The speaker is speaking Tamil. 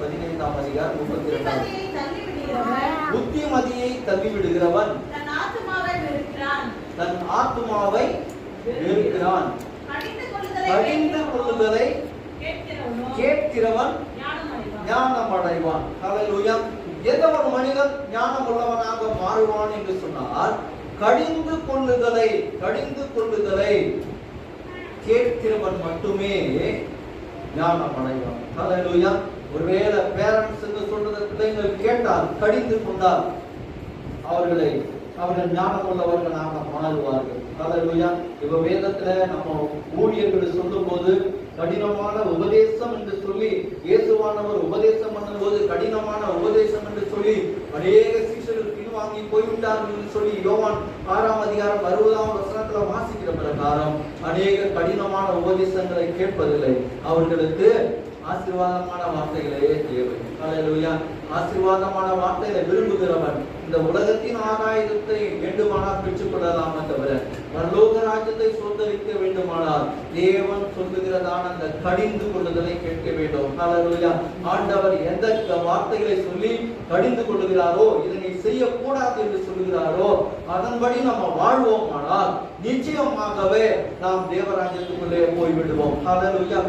15ஆம் அதிகாரம் 32. புத்திமதியை தள்ளிவிடுகிறவன் தன் ஆத்துமாவை வெறுக்கிறான். கடிந்து கொள்ளுதலை கேட்கிறவன் ஞானம் அடைவான். ஹல்லேலூயா. எந்த ஒரு மனிதன் ஞானம் உள்ளவனாக மாறுவான் என்று சொன்னால் கடிந்து கொள்ளுதலை கேட்கிறவன் மட்டுமே ஞானம் அடைவான். ஹல்லேலூயா. ஒருவேளை பேரண்ட்ஸ் என்று சொல்றத பிள்ளைகள் கேட்டால் கடிந்து கொண்டால் அவர்கள் ஞானம் உள்ளவர்களாக மாறுவார்கள். ஹல்லேலூயா. இப்ப வேதத்துல நம்ம ஊழியர்கள் சொல்லும் போது கடினமான உபதேசம் என்று சொல்லி இயேசுவானவர் உபதேசம் பண்ணும்போது கடினமான உபதேசம் என்று சொல்லி அநேக சீஷர்கள் பின்வாங்கி போய்விட்டார்கள் என்று சொல்லி யோவான் 6ஆம் அதிகாரம் 60ஆம் வசனத்துல வாசிக்கிற பிரகாரம் அநேக கடினமான உபதேசங்களை கேட்பதில்லை. அவர்களுக்கு ஆசீர்வாதமான வார்த்தைகளே தேவை. ஹல்லேலூயா. ஆசீர்வாதமான வார்த்தைகளை விரும்புகிறவன் இந்த உலகத்தின் ஆதாயத்தை வேண்டுமானால் பெற்றுக்கொள்ளலாம் தவிர பரலோக ராஜ்யத்தை சொந்தரிக்க வேண்டுமானால் தேவன் சொல்லுகிறதான அந்த கடிந்து கொள்ளுதலை கேட்க வேண்டும். ஹல்லேலூயா. ஆண்டவர் எந்த வார்த்தைகளை சொல்லி கடிந்து கொள்ளுகிறாரோ, இதனை செய்யக்கூடாது என்று சொல்லுகிறாரோ அதன்படி நம்ம வாழ்வோமானால் நிச்சயமாகவே நாம் தேவராஜ்யத்துக்குள்ளே போய்விடுவோம். ஹல்லேலூயா.